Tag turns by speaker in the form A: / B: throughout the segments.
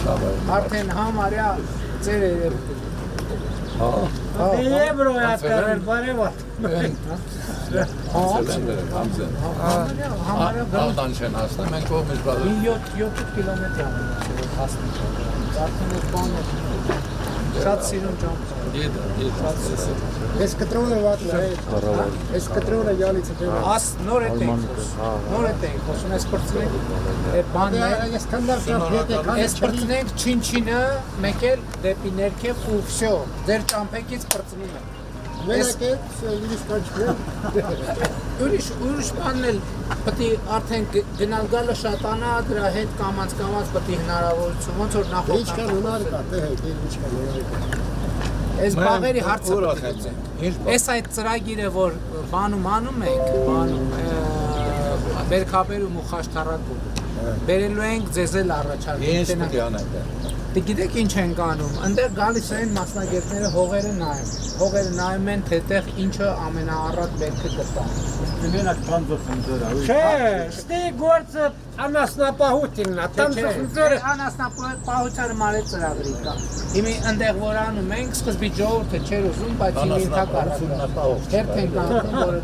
A: Արդեն համարյա ծեր էր։
B: Եվրո է ատկարել, բարևատ։
A: Համարյա
C: Աղդան չեն հասնում, մենք կողմից բաղում։
A: 7 կիլոմետր հասնում։ Արդեն ես բան է։ Շատ սիրում ճամփ։
D: Ես կտրոնը վատն է, ես կտրոնը յալիցը դեմ։
A: Աս նոր է տենք, խոսում ես պրծնենք, բանն է,
D: Ես կանդար շապ
A: ես պրծնենք չինչինը, մեկ էլ դեպի ներքև ու վսյո, ձեր ճամփեկից պրծնում է։
D: Մենակ է, ուրիշ կանչկրեմ։
A: Ուրիշ բանն էլ պտի արդեն գնալ գալը շատանա, դրա հետ կամած պտի հնարավորություն, ոնց որ նախորդ
D: Ինչքան հնար կա, տեղ ինչքան հնար կա։
A: Այս բաղերի հարցը այս այդ ծրագիրը, որ բանում անում ենք, բերքաբերում ու խաշտարակում, բերելու ենք ձեզ էլ առաջարկել։ Գիտեք ինչ ենք անում, ընդեղ գալիս են մասնագետները հողերը նայում են, թե տեղ ինչը ամենաառատ բերքը կտա։
B: Չէ, ստի գործը անասնապահությունն է, տանձը
A: Անասնապահությանը մարեց ծրագրի կա։ Հիմի ընդեղ որ անում ենք, սկզբի ժողովուրդը չէր ուզում, բայց հիմի հերթ ենք անում, որ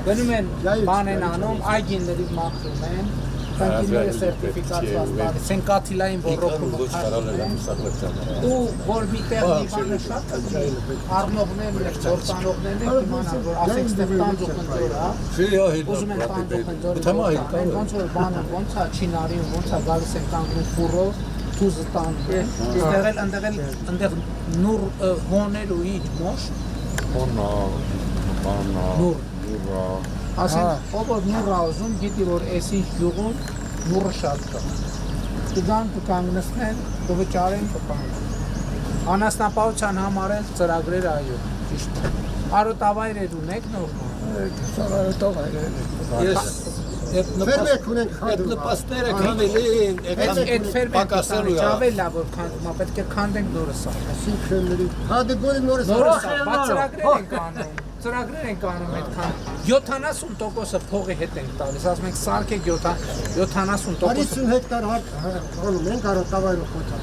A: գնում են բան են անում, այգիների մաքրում են, Կանգինները սերտիվիկացված տալիս են կաթիլային ոռոգումը քաշում են ու որ մի տեղ մի բանը շատ կգնի առնողներն են, գործանողներն են իմանան, որ ասենք ստեղ տանձող ընձոր ուզում են տանձող ընձոր ոնց որ բանը ոնց է չինարին, ոնց է գալիս են կանգնում ֆուրով, թուզը տանում են, ընդեղ նուր հոներ ու ինչ մոշ նուր ասենք, ով որ նուռ ուզում, գիտի որ այս ինչ յուղում նուռը շատ կա։ Կգան կկանգնեցնեն, կվճարեն, կպանեն։ Անասնապահության համար են ծրագրեր այո, ճիշտ։ Արոտավայրեր ունեք նորմալ։
D: Ֆերմեր ունենք
C: Այդ նպաստները քանդելի են,
A: այդ ֆերմերը ճավելա որ քանդում, պետք է քանդենք նորը սա։
D: Սուքրեմների, հադը գոլի նորը
A: Նորը սա, բայց ծրագրեր ենք անում այդքան 70%-ը փողի հետ ենք տալիս, ասում ենք սարքեք 70%։
D: 50 հեկտար հանում ենք արոտավայրը խոթա։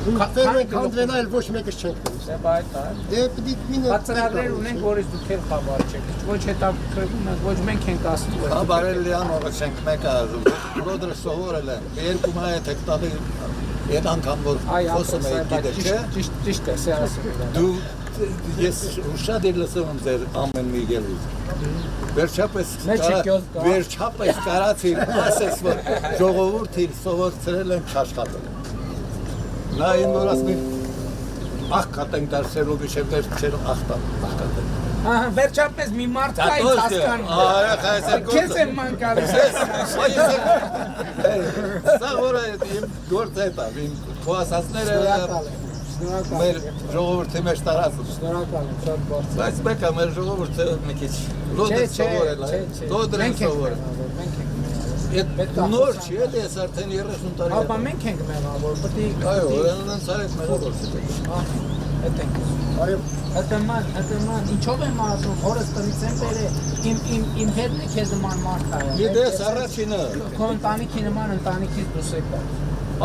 D: Ֆերմեր քանդվելա էլ ոչ մեկս չենք տալիս։ Դե պիտի մինը
A: ծրագրեր ունենք, որից դուք էլ խաբար չեք, ոչ հետաքրքրվում եք, ոչ մենք ենք ասում, որ
C: Խաբարել անողը չենք մեկը ասում, ռոդրը սովորել են, երկու մայետ հեկտարի այդ անգամ որ խոսում է գիտե չէ,
A: ճիշտ է, ասում
C: դու ես շատ էր լսում ձեր ամեն մի գելուց, վերջապես կարացիր, ասես որ ժողովուրդին սովորցրել են չաշխատել, նա այն որ ասում են աղքատ ենք դարձելու գիշեր չէր աղքատել
A: Վերջապես մի մարդ կա ինձ հասկանում Քեզ եմ մանկալիս
C: Սա որ իմ գործ է տա, իմ խոասասները մեր ժողովորդի մեջ տարածում
A: Շնորհակալ եմ, շատ բարձր
C: Բայց մեկը մեր ժողովորդը մի քիչ լոդր սովորել է, լոդր են սովորել Նոր չի է, ես արդեն 30 տարի
A: Հապա մենք ենք մեղավոր, պտի
C: Այո, հորանան սարեք մեղավորս
A: Հետ ենք Հտման, ինչով եմ ասում, հորս տնից եմ բերել, իմ հետն է քեզ նման մարդ է
C: Գիտես առաջինը
A: Քո ընտանիքի նման ընտանիքից դուս եք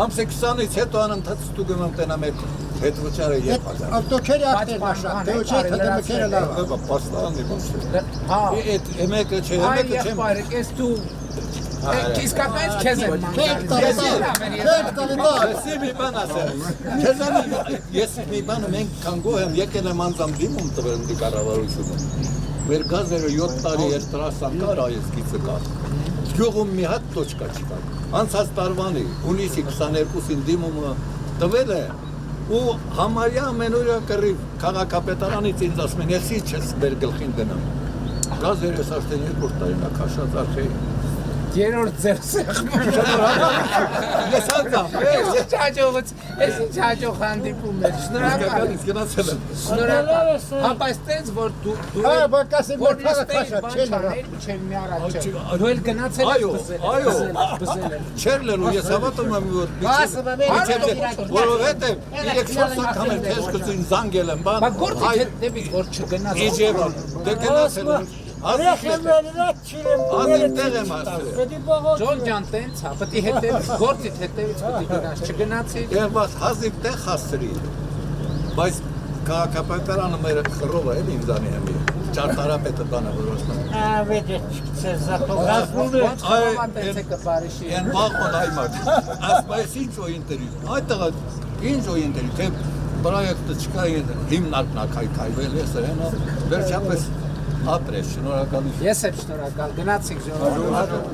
C: Ամսի 20-ից հետո անընդհատ ստուգում եմ տենամ այդ հետ վճարը երբ հազար
D: Ավտոքերի աղտեր մաշա, դեոչետ հդմքերը լավ
C: Պաստանի բանշը
A: Հա
C: Այդ εμեկը չէ,
A: Այ
C: εμեկը չեմ
A: եղբայրը, ես դու Իսկապես քեզ եմ
C: Ես մի բան ասեմ Ես մի բանը մենք կանգով եմ եկել եմ անձամ դիմում տվել ընդի կառավարությունը Մեր գազերը 7 տարի էր տրասան կար այս գիծը կար Գյուղում մի հատ տոչկա չկար Անցած տարվանի հունիսի 22-ին դիմումը տվել է ու համարյա ամենօրյա կռիվ քաղաքապետարանից ինձ ասում են ես չես մեր գլխին դնամ Գազերը ես արդեն 2 տարին ակաշած արխեի
A: Երորդ ձեր սեղմում
C: Ես անձամ
A: Ես ինչ հաջող հանդիպում էր Շնորհակալ
C: Գալիս գնացել եմ
A: Շնորհակալ Հապա այստենց որ դու
D: որ փաստաշա չէ
A: Չեմ մի առաջ Դու էլ գնացել ես բզել
C: Չեր լրու ես հավատում եմ որ Որովհետև 3-4 անգամ թեժ կծին զանգել եմ
A: Բա գործի դեպից որ չգնաց
C: Իջևան դե գնացել եմ
B: Ռեխեմերնա չիրեմ
C: Ազիմ տեղ եմ ասել։
B: Պետի բողոք
A: Ջոն ջան տենց հա, պետք է հետևից գործիդ հետևից պետք է գնաս, չգնացի։
C: Եվ բաց հազիվ տեղ հասցրի։ Բայց քաղաքապետարանը մեր խռովը էլ ինձանի հեմի։ Ճարտարապետը բանը որ ասում։
B: Ավեջը չկցե զատո գազնում է
A: Ոնց խոհանտենց է կպարիշի։
C: Են բախոն այմար։ Ասպայս ինչ ու ինտերվյու։ Այդտեղ ինչ ու ինտերվյու, թե պրոյեկտը չկա հիմնարկնակայքայվել է սրանով։ Վերջապես ապրես, շնորհակալություն։
A: Ես եմ շնորհակալ, գնացիք ժողովուրդ։